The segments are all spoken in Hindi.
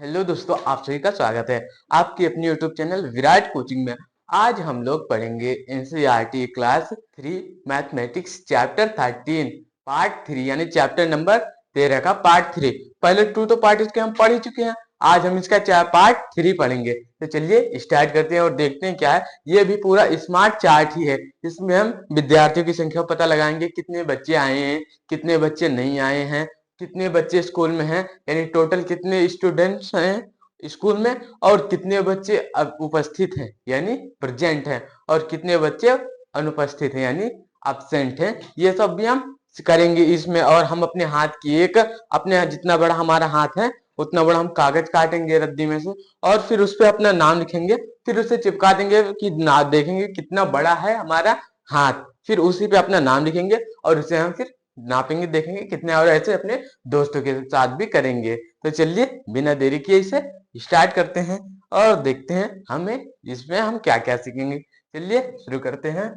हेलो दोस्तों, आप सभी का स्वागत है आपकी अपनी यूट्यूब चैनल विराट कोचिंग में। आज हम लोग पढ़ेंगे NCERT class 3 mathematics chapter 13 part 3 यानी चैप्टर नंबर 13 का पार्ट 3। पहले 2 तो पार्ट इसके हम पढ़ ही चुके हैं। आज हम इसका पार्ट 3 पढ़ेंगे। तो चलिए स्टार्ट करते हैं और देखते हैं क्या है। ये भी पूरा स्मार्ट चार्ट ही है। इसमें हम विद्यार्थियों की संख्या पता लगाएंगे, कितने बच्चे आए हैं, कितने बच्चे नहीं आए हैं, कितने बच्चे स्कूल में हैं, यानी टोटल कितने स्टूडेंट्स हैं स्कूल में, और कितने बच्चे अब उपस्थित हैं यानी प्रेजेंट हैं, और कितने बच्चे अनुपस्थित हैं यानी एब्सेंट हैं। ये सब भी हम करेंगे इसमें। और हम अपने हाथ की एक अपने जितना बड़ा हमारा हाथ है उतना बड़ा हम कागज काटेंगे रद्दी में से, और फिर उस पर अपना नाम लिखेंगे, फिर उसे चिपका देंगे कि ना देखेंगे कितना बड़ा है हमारा हाथ, फिर उसी पे अपना नाम लिखेंगे और उसे हम फिर नापेंगे, देखेंगे कितने, और ऐसे अपने दोस्तों के साथ भी करेंगे। तो चलिए बिना देरी किए इसे स्टार्ट करते हैं और देखते हैं हमें इसमें हम क्या क्या सीखेंगे। चलिए शुरू करते हैं।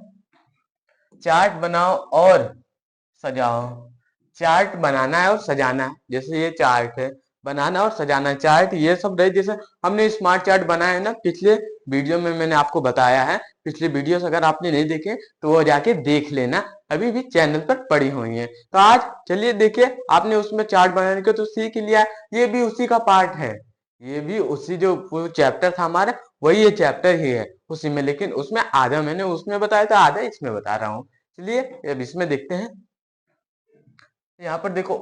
चार्ट बनाओ और सजाओ। चार्ट बनाना है और सजाना है। जैसे ये चार्ट है, बनाना और सजाना है। चार्ट ये सब रहे, जैसे हमने स्मार्ट चार्ट बनाया है ना, पिछले वीडियो में मैंने आपको बताया है। पिछले वीडियोस अगर आपने नहीं देखे तो वो जाके देख लेना, अभी भी चैनल पर पड़ी हुई है। तो आज चलिए देखिए, आपने उसमें चार्ट बनाने को तो सीख लिया, ये भी उसी का पार्ट है। ये भी उसी जो चैप्टर था हमारा, वही ये चैप्टर ही है उसी में, लेकिन उसमें आधा मैंने उसमें बताया था, आधा इसमें बता रहा हूँ। चलिए अब इसमें देखते हैं। यहाँ पर देखो,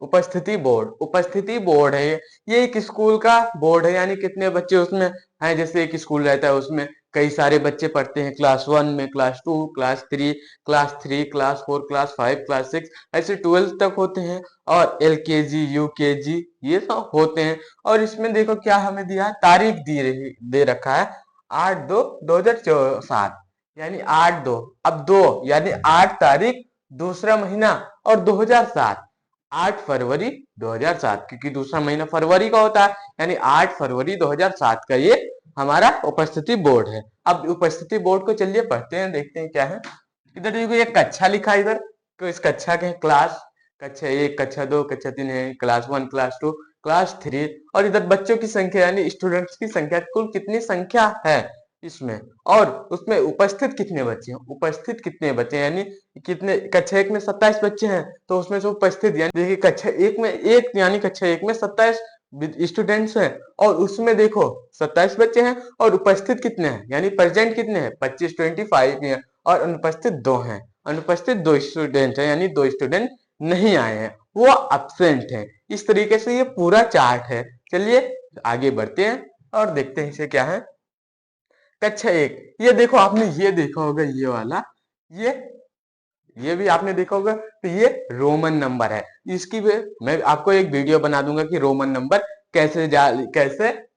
उपस्थिति बोर्ड, उपस्थिति बोर्ड है ये एक स्कूल का बोर्ड है, यानी कितने बच्चे उसमें हैं। जैसे एक स्कूल रहता है, उसमें कई सारे बच्चे पढ़ते हैं, क्लास 1 में, class 2, class 3, class 4, class 5, class 6, ऐसे 12 तक होते हैं, और एलकेजी, यूकेजी ये सब होते हैं। और इसमें देखो क्या हमें दिया है, तारीख दे रखा है 8/2/2007, यानी 8/2, अब 2 यानी 8 तारीख दूसरा महीना, और 2007 8 फरवरी 2007, क्योंकि दूसरा महीना फरवरी का होता है, यानी 8 फरवरी 2007 का ये हमारा उपस्थिति बोर्ड है। अब उपस्थिति बोर्ड को चलिए पढ़ते हैं, देखते हैं क्या है। इधर देखो एक कक्षा लिखा है इधर, तो इस कक्षा के क्लास, कक्षा 1, कक्षा 2, कक्षा 3 है, क्लास 1, क्लास 2, क्लास 3, और इधर बच्चों की संख्या यानी स्टूडेंट्स की संख्या, कुल कितनी संख्या है इसमें, और उसमें उपस्थित कितने बच्चे हैं, उपस्थित कितने बच्चे हैं, यानी कितने, कक्षा 1 में 27 बच्चे हैं, तो उसमें से उपस्थित यानी देखिए कक्षा 1 में एक, यानी कक्षा 1 में 27 स्टूडेंट्स हैं, और उसमें देखो 27 बच्चे हैं, और उपस्थित कितने हैं यानी प्रेजेंट कितने हैं, 25 25 हैं, और अनुपस्थित 2 हैं। अनुपस्थित 2 स्टूडेंट हैं, यानी 2 स्टूडेंट नहीं आए हैं, वो एब्सेंट हैं। इस तरीके से ये पूरा चार्ट है। चलिए आगे बढ़ते हैं और देखते हैं इसे क्या है। कक्षा 1, ये देखो, आपने ये देखा होगा, ये वाला, ये ये भी आपने देखा होगा, तो ये रोमन नंबर है। इसकी भी मैं आपको एक वीडियो बना दूंगा कि रोमन नंबर कैसे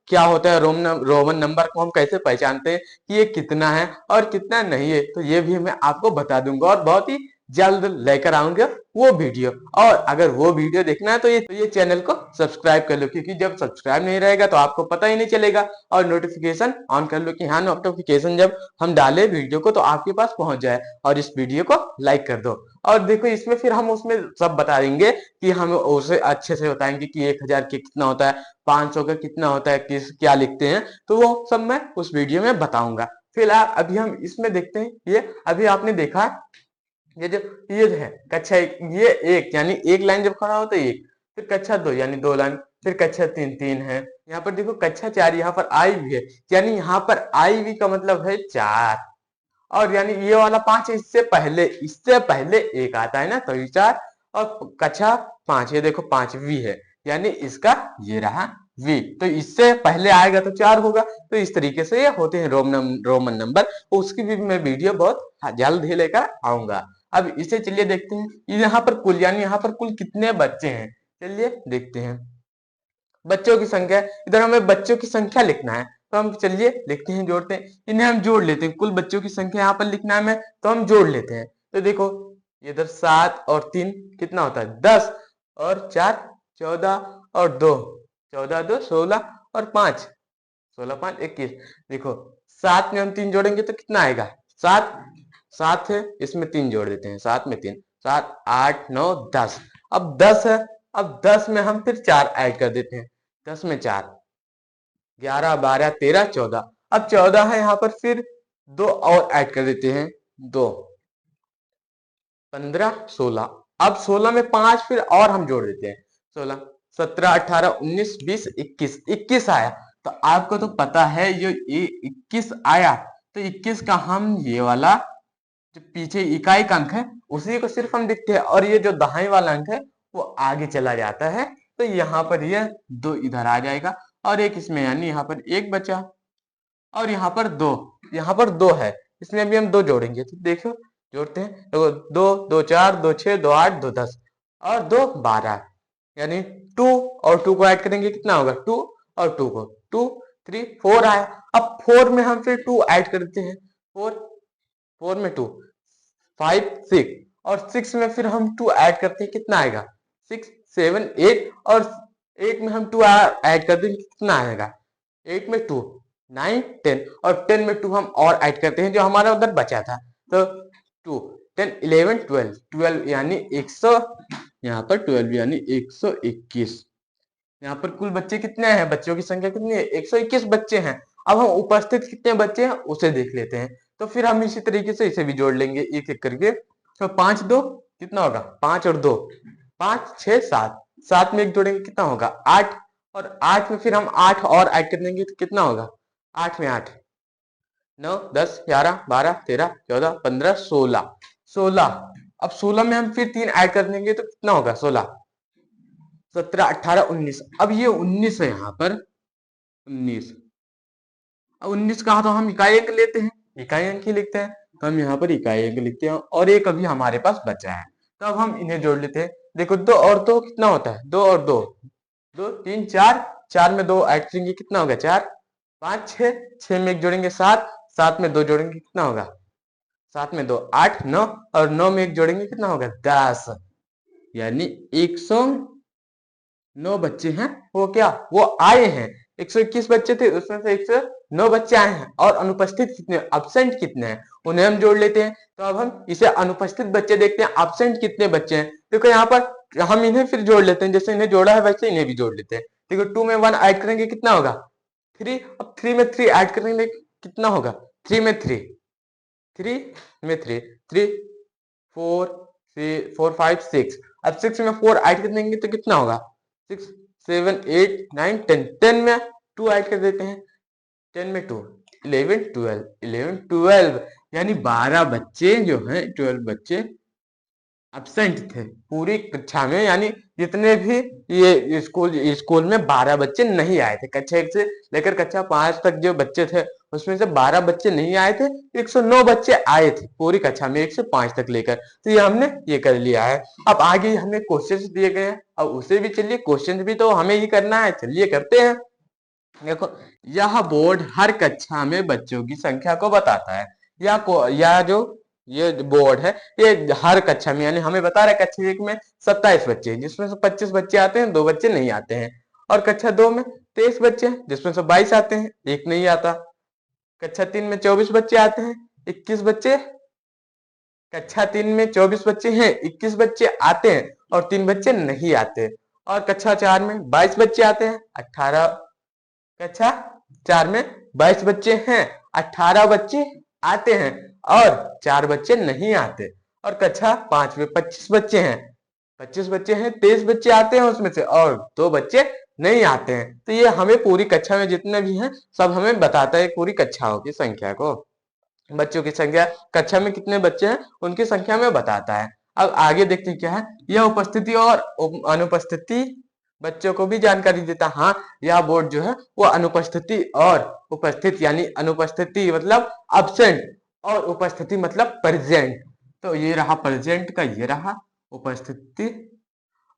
क्या होता है, रोमन नंबर को हम कैसे पहचानते हैं कि ये कितना है और कितना नहीं है, तो ये भी मैं आपको बता दूंगा, और बहुत ही जल्द लेकर आऊंगा वो वीडियो। और अगर वो वीडियो देखना है तो ये चैनल को सब्सक्राइब कर लो, क्योंकि जब सब्सक्राइब नहीं रहेगा तो आपको पता ही नहीं चलेगा। और नोटिफिकेशन ऑन कर लो कि हाँ, नोटिफिकेशन जब हम डाले वीडियो को तो आपके पास पहुंच जाए, और इस वीडियो को लाइक कर दो। और देखो इसमें फिर हम उसमें सब बता देंगे कि हम उसे अच्छे से बताएंगे कि 1000 के कितना होता है, 500 का कितना होता है, किस क्या लिखते हैं, तो वो सब मैं उस वीडियो में बताऊंगा। फिलहाल अभी हम इसमें देखते हैं। ये अभी आपने देखा, ये जो है कक्षा 1, ये एक यानी एक लाइन जब खड़ा होता है एक, फिर कक्षा 2 यानी 2 लाइन, फिर कक्षा 3 3 है। यहाँ पर देखो कक्षा 4, यहाँ पर आई भी है, यानी यहाँ पर आई भी का मतलब है 4, और यानी ये वाला 5 है, इससे पहले एक आता है ना, तो ये 4, और कक्षा 5, ये देखो 5 वी है, यानी इसका ये रहा वी, तो इससे पहले आएगा तो 4 होगा। तो इस तरीके से ये होते हैं रोमन नंबर। उसकी भी मैं वीडियो बहुत जल्द ही लेकर आऊंगा। अब इसे चलिए देखते हैं, यहाँ पर कुल, यानी यहाँ पर कुल कितने बच्चे हैं, चलिए देखते हैं। बच्चों की संख्या, इधर हमें बच्चों की संख्या लिखना है, तो हम चलिए लिखते हैं, जोड़ते हैं, इन्हें हम जोड़ लेते हैं। कुल बच्चों की संख्या यहाँ पर लिखना है हमें, तो हम जोड़ लेते हैं। तो देखो इधर 7 और 3 कितना होता है, 10, और 4 14, और 2 14 2 16, और 5 16 5 21। देखो 7 में हम 3 जोड़ेंगे तो कितना आएगा, 7, 7 है, इसमें 3 जोड़ देते हैं, 7 में 3, 7 8 9 10। अब 10 है, अब 10 में हम फिर 4 ऐड कर देते हैं, 10 में 4, 11, 12, 13, 14। अब 14 है यहाँ पर, फिर 2 और ऐड कर देते हैं, 2, 15, 16। अब 16 में 5 फिर और हम जोड़ देते हैं, 16, 17, 18, 19, 20, 21, 21 आया। तो आपको तो पता है ये 21 आया, तो 21 का हम ये वाला जो पीछे इकाई का अंक है उसी को सिर्फ हम लिखते हैं, और ये जो दहाई वाला अंक है वो आगे चला जाता है। तो यहाँ पर ये 2 इधर आ जाएगा और एक इसमें, यानी यहाँ पर 1 बचा और यहाँ पर 2, यहाँ पर 2 है, इसमें भी हम 2 जोड़ेंगे। तो देखो जोड़ते हैं, देखो 2, 2, 4, 2, 6, 2, 8, 2, 10 और 2, 12, यानी 2 और 2 को ऐड करेंगे कितना होगा, 2 और 2 को 2, 3, 4 आया। अब 4 में हम फिर 2 ऐड करते हैं, 4, 4 में 2, 5, 6 और 6 में फिर हम 2 ऐड करते हैं, कितना आएगा, 6, 7, 8 और 8 में हम 2 ऐड कर देंगे, कितना आएगा, 8 में 2, 9, 10 और 10 में 2 हम और ऐड करते हैं जो हमारा उधर बचा था। तो 2, 10, 11, 12, 12 यानी 100, यहाँ पर 12 यानी 121। यहाँ पर कुल बच्चे कितने हैं, बच्चों की संख्या कितनी है, 121 बच्चे हैं। अब हम उपस्थित कितने बच्चे हैं उसे देख लेते हैं। तो फिर हम इसी तरीके से इसे भी जोड़ लेंगे एक एक करके। तो 5, 2 कितना होगा, 5 और 2, 5, 6, 7, 7 में 1 जोड़ेंगे कितना होगा, 8 और 8 में फिर हम 8 और ऐड कर देंगे तो कितना होगा, 8 में 8, 9, 10, 11, 12, 13, 14, 15, 16, 16। अब 16 में हम फिर 3 ऐड कर देंगे तो कितना होगा, 16, 17, 18, 19। अब ये 19 है यहाँ पर, 19। अब 19 कहा तो हम इकाई अंक लेते हैं, इकाई अंक ही लिखते हैं, तो हम यहाँ पर इकाई अंक लिखते हैं और एक अभी हमारे पास बचा है, तो अब हम इन्हें जोड़ लेते हैं। देखो 2 और 2 कितना होता है, 2 और 2, 2, 3, 4, 4 में 2 ऐड करेंगे कितना होगा, 4, 5, 6, 6 में 1 जोड़ेंगे 7, 7 में 2 जोड़ेंगे कितना होगा, 7 में 2, 8, 9 और 9 में 1 जोड़ेंगे कितना होगा, 10, यानी 109 बच्चे हैं, वो क्या, वो आए हैं। 121 बच्चे थे उसमें से 109 बच्चे आए हैं, और अनुपस्थित कितने, अब्सेंट कितने हैं उन्हें हम जोड़ लेते हैं। तो अब हम इसे अनुपस्थित बच्चे देखते हैं, अब्सेंट कितने बच्चे हैं। देखो यहाँ पर हम इन्हें फिर जोड़ लेते हैं, जैसे इन्हें जोड़ा है वैसे इन्हें भी जोड़ लेते हैं। देखो 2 में 1 ऐड करेंगे कितना होगा, 3। अब 3 में 3 ऐड करेंगे कितना होगा, 3 में 3, 3 में 3, 3, 4, 4, 5, 6। अब 6 में 4 ऐड कर देंगे तो कितना होगा, 6, 7, 8, 9, 10, 10 में 2 ऐड कर देते हैं, 10 में 2, 11, 12, 11, 12 यानी 12 बच्चे जो हैं, 12 बच्चे एब्सेंट थे पूरी कक्षा में, यानी जितने भी ये स्कूल में 12 बच्चे नहीं आए थे, कक्षा 1 से लेकर कक्षा 5 तक जो बच्चे थे उसमें से 12 बच्चे नहीं आए थे, 109 बच्चे आए थे पूरी कक्षा में 1 से 5 तक लेकर। तो ये हमने ये कर लिया है। अब आगे हमें क्वेश्चंस दिए गए हैं, अब उसे भी चलिए, क्वेश्चन भी तो हमें ही करना है, चलिए करते हैं। देखो यह बोर्ड हर कक्षा में बच्चों की संख्या को बताता है, या जो ये बोर्ड है ये हर कक्षा में, यानी हमें बता रहा है कक्षा 1 में 27 बच्चे हैं जिसमें से 25 बच्चे आते हैं, 2 बच्चे नहीं आते हैं, और कक्षा 2 में 23 बच्चे हैं जिसमें से 22 आते हैं, 1 नहीं आता। कक्षा 3 में 24 बच्चे आते हैं, 21 बच्चे, कक्षा 3 में 24 बच्चे हैं, 21 बच्चे आते हैं और 3 बच्चे नहीं आते। और कक्षा 4 में 22 बच्चे आते हैं, 18, कक्षा 4 में 22 बच्चे हैं, 18 बच्चे आते हैं और 4 बच्चे नहीं आते। और कक्षा 5 में 25 बच्चे हैं, 25 बच्चे हैं, 23 बच्चे आते हैं उसमें से और 2 बच्चे नहीं आते हैं। तो ये हमें पूरी कक्षा में जितने भी हैं सब हमें बताता है पूरी कक्षाओं की संख्या को, बच्चों की संख्या, कक्षा में कितने बच्चे हैं उनकी संख्या में बताता है। अब आगे देखते हैं क्या है, यह उपस्थिति और अनुपस्थिति बच्चों को भी जानकारी देता है। हाँ, यह बोर्ड जो है वो अनुपस्थिति और उपस्थित, यानी अनुपस्थिति मतलब अब्सेंट और उपस्थिति मतलब प्रेजेंट। तो ये रहा प्रेजेंट का, ये रहा उपस्थिति,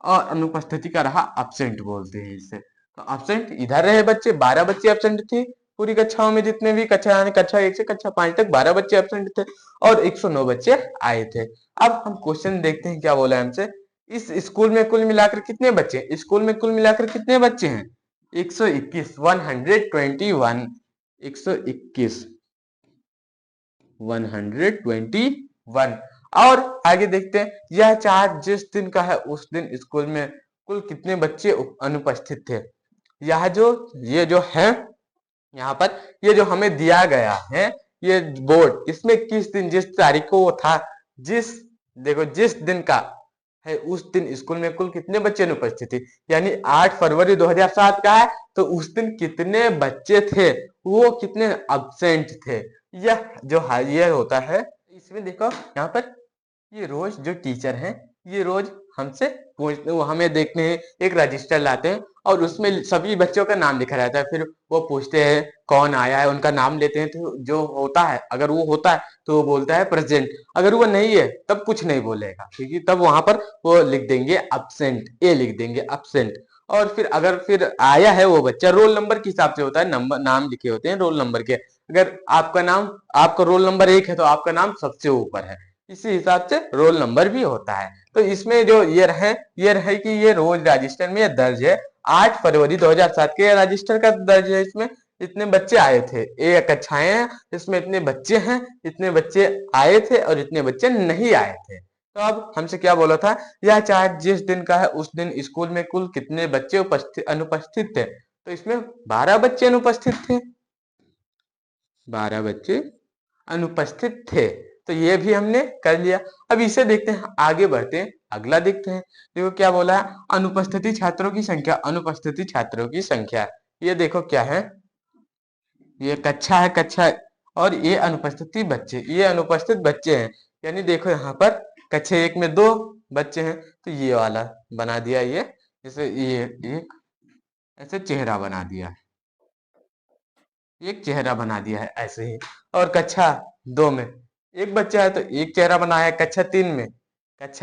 और अनुपस्थिति का रहा अब्सेंट बोलते हैं इसे। तो अब्सेंट इधर रहे बच्चे, 12 बच्चे अब्सेंट थे पूरी कक्षाओं में, जितने भी कक्षा, यानी कक्षा 1 से कक्षा 5 तक 12 बच्चे एब्सेंट थे और 109 बच्चे आए थे। अब हम क्वेश्चन देखते हैं क्या बोला है हमसे, इस स्कूल में कुल मिलाकर कितने बच्चे हैं, स्कूल में कुल मिलाकर कितने बच्चे हैं, 121, 121, 121, 121। और आगे देखते हैं, यह चार्ट जिस दिन का है उस दिन स्कूल में कुल कितने बच्चे अनुपस्थित थे। यह जो ये जो है यहाँ पर, ये जो हमें दिया गया है ये बोर्ड, इसमें किस दिन जिस तारीख को वो था, जिस देखो जिस दिन का है उस दिन स्कूल में कुल कितने बच्चे अनुपस्थित थे, यानी 8 फरवरी 2007 का है तो उस दिन कितने बच्चे थे, वो कितने अब्सेंट थे। यह जो ये होता है, इसमें देखो यहाँ पर ये रोज जो टीचर हैं ये रोज हमसे पूछते, वो हमें देखते हैं, एक रजिस्टर लाते हैं और उसमें सभी बच्चों का नाम लिखा रहता है, फिर वो पूछते हैं कौन आया है, उनका नाम लेते हैं, तो जो होता है अगर वो होता है तो वो बोलता है प्रेजेंट, अगर वो नहीं है तब कुछ नहीं बोलेगा, क्योंकि तब वहां पर वो लिख देंगे अब्सेंट, ए लिख देंगे अब्सेंट। और फिर अगर फिर आया है वो बच्चा, रोल नंबर के हिसाब से होता है, नंबर नाम लिखे होते हैं रोल नंबर के, अगर आपका रोल नंबर 1 है तो आपका नाम सबसे ऊपर है, इसी हिसाब से रोल नंबर भी होता है। तो इसमें जो ये रहे कि ये रोज रजिस्टर में दर्ज है, 8 फरवरी 2007 के रजिस्टर का दर्ज है, इसमें इतने बच्चे आए थे, एक कक्षाएं हैं इसमें इतने बच्चे हैं, इतने बच्चे आए थे और इतने बच्चे नहीं आए थे। तो अब हमसे क्या बोला था, यह चार्ट जिस दिन का है उस दिन स्कूल में कुल कितने बच्चे अनुपस्थित थे, तो इसमें 12 बच्चे अनुपस्थित थे, 12 बच्चे अनुपस्थित थे। तो ये भी हमने कर लिया। अब इसे देखते हैं, आगे बढ़ते हैं, अगला देखते हैं। देखो क्या बोला है, अनुपस्थिति छात्रों की संख्या, अनुपस्थिति छात्रों की संख्या, ये देखो क्या है, ये कक्षा है, कक्षा और ये अनुपस्थित बच्चे हैं, यानी देखो यहाँ पर कक्षा 1 में 2 बच्चे हैं तो ये वाला बना दिया, ये जैसे ये एक ऐसे चेहरा बना दिया, एक चेहरा बना दिया है ऐसे ही। और कक्षा 2 में एक बच्चा है तो एक चेहरा बनाया है। कक्षा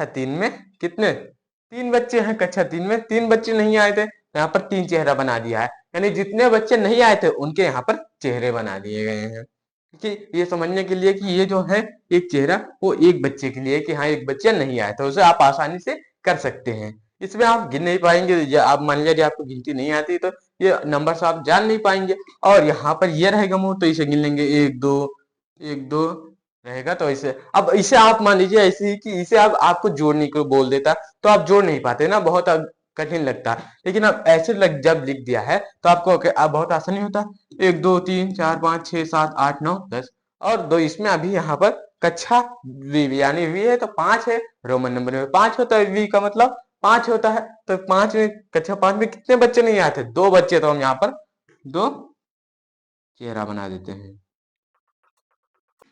तीन में कितने, 3 बच्चे हैं, कक्षा 3 में 3 बच्चे नहीं आए थे, यहाँ पर 3 चेहरा बना दिया है, यानी जितने बच्चे नहीं आए थे उनके यहाँ पर चेहरे बना दिए गए हैं, कि ये समझने के लिए कि ये जो है एक चेहरा वो एक बच्चे के लिए, कि हाँ एक बच्चा नहीं आया था, उसे आप आसानी से कर सकते हैं। इसमें आप गिन नहीं पाएंगे, या आप मान लीजिए आपको गिनती नहीं आती तो ये नंबर से आप जान नहीं पाएंगे। और यहाँ पर ये रहेगा मोड तो इसे गिन लेंगे, एक दो रहेगा, तो इसे अब इसे आप मान लीजिए ऐसे ही कि इसे अब आपको जोड़ने को बोल देता तो आप जोड़ नहीं पाते ना, बहुत कठिन लगता। लेकिन अब ऐसे जब लिख दिया है तो आपको अब बहुत आसानी होता, 1 2 3 4 5 6 7 8 9 10 और 2, इसमें अभी यहाँ पर कक्षा वी यानी वी है तो 5 है, रोमन नंबर में 5 होता है, वी का मतलब 5 होता है, तो 5 में कक्षा 5 में कितने बच्चे नहीं आए थे, 2 बच्चे, तो हम यहाँ पर 2 चेहरा बना देते हैं,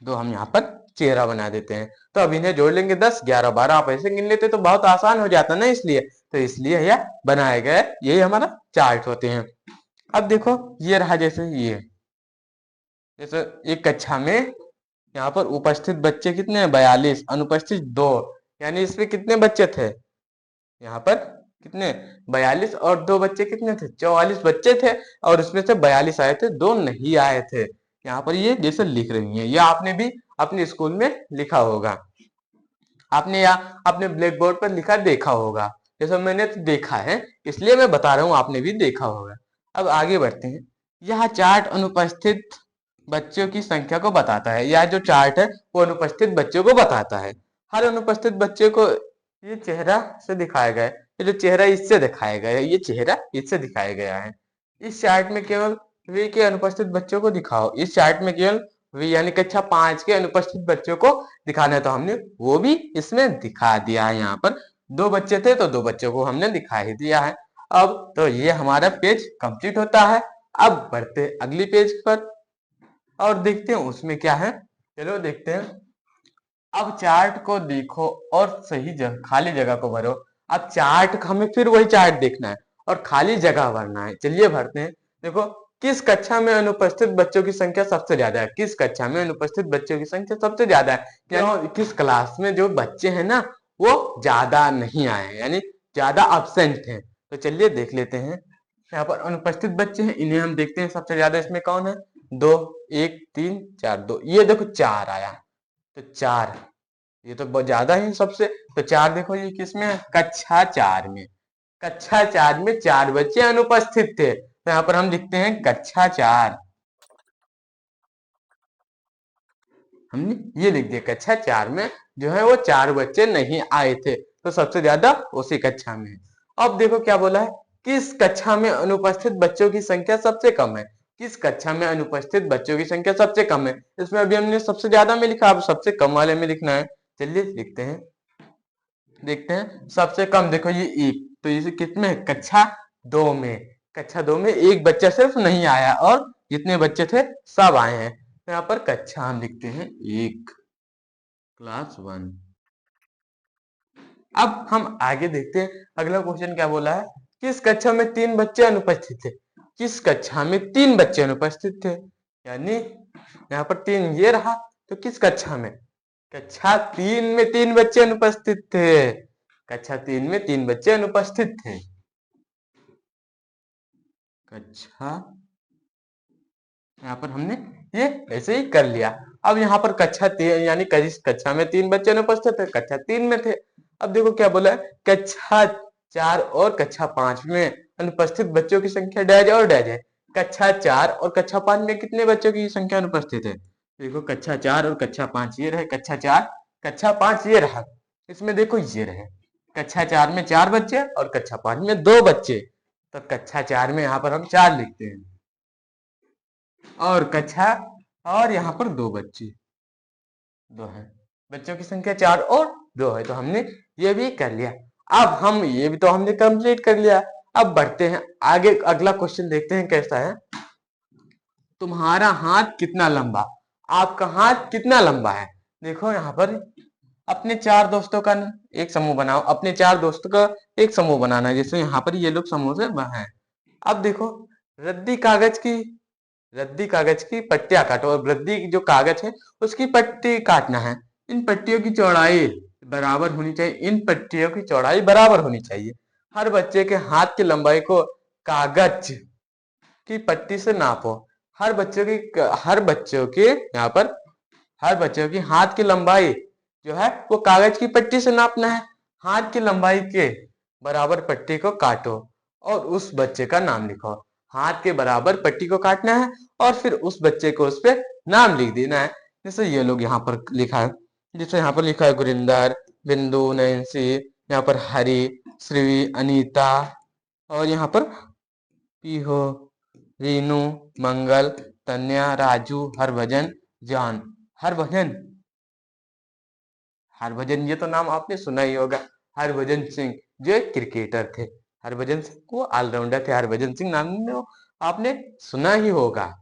2 हम यहाँ पर चेहरा बना देते हैं। तो अब इन्हें जोड़ लेंगे, 10 11 12, आप ऐसे गिन लेते तो बहुत आसान हो जाता ना, इसलिए तो इसलिए यह बनाए गए, यही हमारा चार्ट होते हैं। अब देखो ये रहा, जैसे एक कक्षा में यहाँ पर उपस्थित बच्चे कितने हैं, 42, अनुपस्थित 2, यानी इसमें कितने बच्चे थे, यहाँ पर कितने 42 और 2 बच्चे कितने थे, 44 बच्चे थे, और उसमें से 42 आए थे, 2 नहीं आए थे। यहाँ पर ये जैसे लिख रही है, ये आपने भी अपने स्कूल में लिखा होगा, आपने या अपने ब्लैक बोर्ड पर लिखा देखा होगा, जैसे मैंने तो देखा है इसलिए मैं बता रहा हूँ, आपने भी देखा होगा। अब आगे बढ़ते हैं, यह चार्ट अनुपस्थित बच्चों की संख्या को बताता है, यह जो चार्ट है वो अनुपस्थित बच्चों को बताता है। हर अनुपस्थित बच्चे को ये चेहरा से दिखाया गया है, ये जो चेहरा इससे दिखाया गया है, ये चेहरा इससे दिखाया गया है। इस चार्ट में केवल वे के अनुपस्थित बच्चों को दिखाओ, इस चार्ट में केवल वे यानी कक्षा 5 के अनुपस्थित बच्चों को दिखाना है, तो हमने वो भी इसमें दिखा दिया है। यहाँ पर 2 बच्चे थे तो 2 बच्चों को हमने दिखा ही दिया है। अब तो ये हमारा पेज कंप्लीट होता है। अब बढ़ते अगली पेज पर और देखते हैं उसमें क्या है, चलो देखते हैं। अब चार्ट को देखो और सही खाली जगह को भरो। अब चार्ट हमें फिर वही चार्ट देखना है और खाली जगह भरना है, चलिए भरते हैं। देखो किस कक्षा में अनुपस्थित बच्चों की संख्या सबसे ज्यादा है, किस कक्षा में अनुपस्थित बच्चों की संख्या सबसे ज्यादा है, यानी किस क्लास में जो बच्चे हैं ना वो ज्यादा नहीं आए, यानी ज्यादा अब्सेंट हैं। तो चलिए देख लेते हैं, यहाँ पर अनुपस्थित बच्चे हैं, इन्हें हम देखते हैं सबसे ज्यादा इसमें कौन है, 2 1 3 4 2, ये देखो 4 आया, तो 4 ये तो बहुत ज्यादा है सबसे। तो 4 देखो ये किसमें है, कक्षा 4 में, कक्षा 4 में 4 बच्चे अनुपस्थित थे, तो यहाँ पर हम लिखते हैं कक्षा 4, हमने ये लिख दिया कक्षा 4 में जो है वो 4 बच्चे नहीं आए थे, तो सबसे ज्यादा उसी कक्षा में। अब देखो क्या बोला है, किस कक्षा में अनुपस्थित बच्चों की संख्या सबसे कम है? किस कक्षा में अनुपस्थित बच्चों की संख्या सबसे कम है? इसमें अभी हमने सबसे ज्यादा में लिखा, अब सबसे कम वाले में लिखना है। चलिए लिखते हैं, देखते हैं। सबसे कम देखो ये एक, तो इसे कितने, कक्षा 2 में, कक्षा 2 में एक बच्चा सिर्फ नहीं आया और जितने बच्चे थे सब आए हैं। तो यहाँ पर कक्षा हम लिखते हैं एक, क्लास 1। अब हम आगे देखते हैं अगला क्वेश्चन क्या बोला है। किस कक्षा में 3 बच्चे अनुपस्थित थे? किस कक्षा में 3 बच्चे अनुपस्थित थे? यानी यहाँ पर 3 ये रहा, तो किस कक्षा में? कक्षा 3 में 3 बच्चे अनुपस्थित थे। कक्षा 3 में 3 बच्चे अनुपस्थित थे। कक्षा, यहाँ पर हमने ये ऐसे ही कर लिया। अब यहाँ पर कक्षा 3 यानी कक्षा में 3 बच्चे अनुपस्थित थे, कक्षा 3 में थे। अब देखो क्या बोला है, कक्षा 4 और कक्षा 5 में अनुपस्थित बच्चों की संख्या डैज और डैज है। कक्षा 4 और कक्षा 5 में कितने बच्चों की संख्या अनुपस्थित है? देखो कक्षा 4 और कक्षा 5 ये रहे, कक्षा 4 कक्षा 5 ये रहा। इसमें देखो ये रहे, कक्षा 4 में 4 बच्चे और कक्षा 5 में 2 बच्चे। तो कक्षा 4 में यहाँ पर हम 4 लिखते हैं और कक्षा, और यहाँ पर 2 बच्चे, 2 है। बच्चों की संख्या 4 और 2 है, तो हमने ये भी कर लिया। अब हम ये भी तो हमने कंप्लीट कर लिया। अब बढ़ते हैं आगे, अगला क्वेश्चन देखते हैं कैसा है। तुम्हारा हाथ कितना लंबा? आपका हाथ कितना लंबा है? देखो यहाँ पर अपने 4 दोस्तों का एक समूह बनाओ, अपने 4 दोस्तों का एक समूह बनाना है, जैसे यहाँ पर ये लोग समूह से है। अब देखो रद्दी कागज की पट्टियां काटो, और रद्दी जो कागज है उसकी पट्टी काटना है। इन पट्टियों की चौड़ाई बराबर होनी चाहिए, इन पट्टियों की चौड़ाई बराबर होनी चाहिए। हर बच्चे के हाथ की लंबाई को कागज की पट्टी से नापो। हर बच्चों के यहाँ पर हर बच्चों की हाथ की लंबाई जो है वो कागज की पट्टी से नापना है। हाथ की लंबाई के बराबर पट्टी को काटो और उस बच्चे का नाम लिखो। हाथ के बराबर पट्टी को काटना है और फिर उस बच्चे को उस पर नाम लिख देना है। जैसे ये लोग यहाँ पर लिखा है, जैसे यहाँ पर लिखा है गुरिंदर, बिंदु, नैन्सी, यहाँ पर हरी, श्री, अनीता, और यहाँ पर पीहो, रीनू, मंगल, तन्या, राजू, हरभजन, जान। हरभजन, हरभजन ये तो नाम आपने सुना ही होगा। हरभजन सिंह जो एक क्रिकेटर थे, हरभजन सिंह को ऑलराउंडर थे, हरभजन सिंह नाम आपने सुना ही होगा।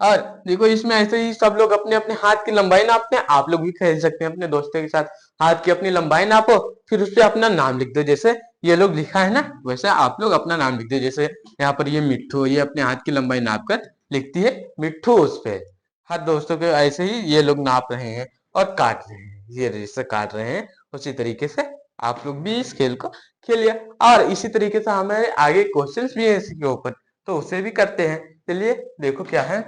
और देखो इसमें ऐसे ही सब लोग अपने अपने हाथ की लंबाई नापते हैं। आप लोग भी खेल सकते हैं अपने दोस्तों के साथ, हाथ की अपनी लंबाई नापो, फिर उस पर अपना नाम लिख दो। जैसे ये लोग लिखा है ना, वैसे आप लोग अपना नाम लिख दो। जैसे यहाँ पर ये मिट्ठू, ये अपने हाथ की लंबाई नाप कर लिखती है मिट्ठू उस पे। हर दोस्तों के ऐसे ही ये लोग नाप रहे हैं और काट रहे हैं, ये जैसे काट रहे हैं उसी तरीके से आप लोग भी इस खेल को खेलिए। और इसी तरीके से हमारे आगे क्वेश्चंस भी है इसके ऊपर, तो उसे भी करते हैं। चलिए देखो क्या है।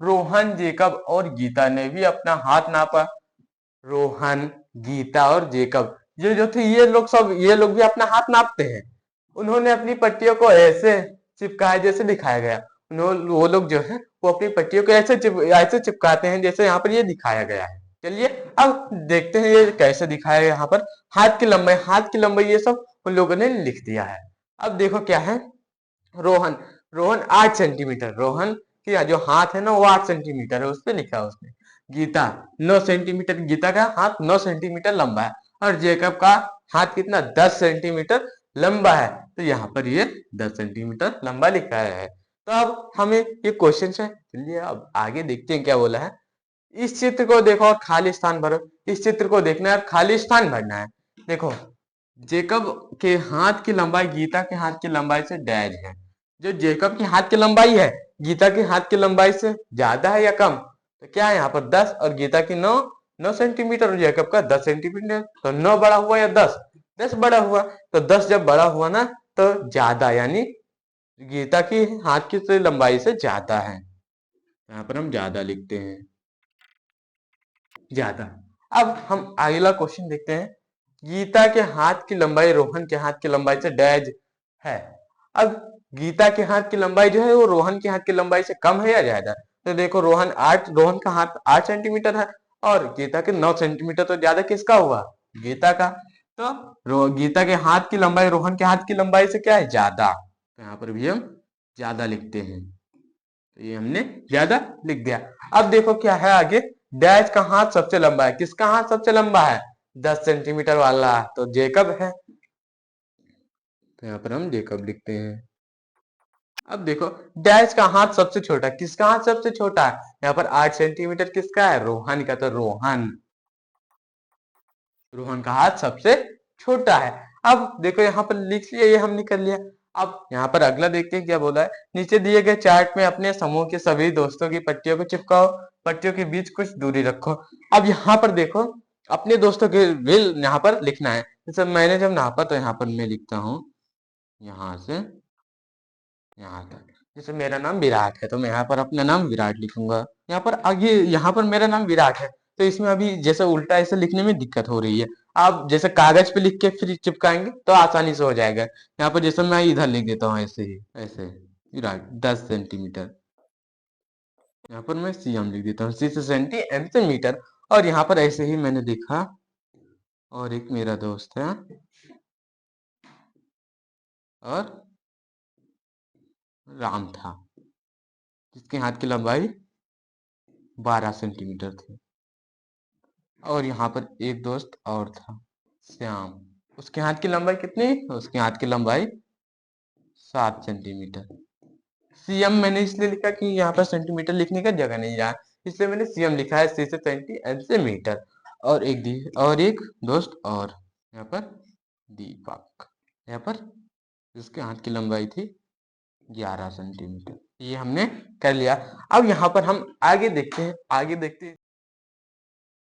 रोहन, जेकब और गीता ने भी अपना हाथ नापा। रोहन, गीता और जेकब ये जो थे ये लोग भी अपना हाथ नापते हैं। उन्होंने अपनी पट्टियों को ऐसे चिपकाया जैसे दिखाया गया। वो लोग जो है वो अपनी पट्टियों को ऐसे चिपकाते हैं जैसे यहाँ पर ये दिखाया गया है। चलिए अब देखते हैं ये कैसे दिखाया गया। यहाँ पर हाथ की लंबाई ये सब उन लोगों ने लिख दिया है। अब देखो क्या है। रोहन रोहन 8 सेंटीमीटर, रोहन की जो हाथ है ना वो 8 सेंटीमीटर है, उस पर लिखा है उसने। गीता 9 सेंटीमीटर, गीता का हाथ 9 सेंटीमीटर लंबा है। और जेकब का हाथ कितना, 10 सेंटीमीटर लंबा है, तो यहाँ पर ये 10 सेंटीमीटर लंबा लिखा है। तो अब हमें ये क्वेश्चन है, चलिए अब आगे देखते हैं क्या बोला है। इस चित्र को देखो और खाली स्थान भरो। इस चित्र को देखना है और खाली स्थान भरना है। देखो जेकब के हाथ की लंबाई गीता के हाथ की लंबाई से डैश है। जो जेकब की हाथ की लंबाई है गीता की हाथ की लंबाई से ज्यादा है या कम? तो क्या है यहाँ पर 10 और गीता की 9 सेंटीमीटर और जेकब का 10 सेंटीमीटर। तो 9 बड़ा हुआ या 10 बड़ा हुआ। तो 10 जब बड़ा हुआ ना तो ज्यादा, यानी गीता की हाथ की लंबाई से ज्यादा है। यहाँ पर हम ज्यादा लिखते हैं, ज्यादा। अब हम अगला क्वेश्चन देखते हैं। गीता के हाथ की लंबाई रोहन के हाथ की लंबाई से डैश है। अब गीता के हाथ की लंबाई जो है वो रोहन के हाथ की लंबाई से कम है या ज्यादा? तो देखो रोहन का हाथ 8 सेंटीमीटर है और गीता के 9 सेंटीमीटर, तो ज्यादा किसका हुआ? गीता का। तो गीता के हाथ की लंबाई रोहन के हाथ की लंबाई से क्या है, ज्यादा, तो यहाँ पर भी हम ज्यादा लिखते हैं, तो ये हमने ज्यादा लिख दिया। अब देखो क्या है आगे, डैश का हाथ सबसे लंबा है, किसका हाथ सबसे लंबा है, 10 सेंटीमीटर वाला, तो जेकब है, तो यहाँ पर हम जेकब लिखते हैं। अब देखो डैश का हाथ सबसे छोटा, किसका हाथ सबसे छोटा है, यहाँ पर 8 सेंटीमीटर, किसका है, रोहन का, तो रोहन, रोहन का हाथ सबसे छोटा है। अब देखो यहाँ पर लिख लिया, ये हमने कर लिया। अब यहाँ पर अगला देखते हैं क्या बोला है, नीचे दिए गए चार्ट में अपने समूह के सभी दोस्तों की पट्टियों को चिपकाओ, पट्टियों के बीच कुछ दूरी रखो। अब यहाँ पर देखो अपने दोस्तों के बिल यहाँ पर लिखना है, जैसे मैंने जब नापा तो यहाँ पर मैं लिखता हूँ यहाँ से यहाँ तक, जैसे मेरा नाम विराट है तो मैं यहाँ पर अपना नाम विराट लिखूंगा। यहाँ पर आगे यहाँ पर मेरा नाम विराट है, तो इसमें अभी जैसे उल्टा ऐसे लिखने में दिक्कत हो रही है। आप जैसे कागज पे लिख के फिर चिपकाएंगे तो आसानी से हो जाएगा। यहाँ पर जैसे मैं इधर लिख देता हूँ ऐसे ही, ऐसे विराट 10 सेंटीमीटर, यहाँ पर मैं सीएम लिख देता हूँ, सी से सेंटी, एम से मीटर। और यहाँ पर ऐसे ही मैंने देखा, और एक मेरा दोस्त है और राम था, जिसके हाथ की लंबाई 12 सेंटीमीटर थी। और यहाँ पर एक दोस्त और था, श्याम, उसके हाथ की लंबाई कितनी, उसके हाथ की लंबाई 7 सेंटीमीटर। सीएम मैंने इसलिए लिखा कि यहाँ पर सेंटीमीटर लिखने का जगह नहीं रहा, इसलिए मैंने सीएम लिखा है, सी से सेंटी, एम से मीटर। और एक दोस्त और, यहाँ पर दीपक, यहाँ पर जिसके हाथ की लंबाई थी 11 सेंटीमीटर। ये हमने कर लिया। अब यहाँ पर हम आगे देखते हैं, आगे देखते हैं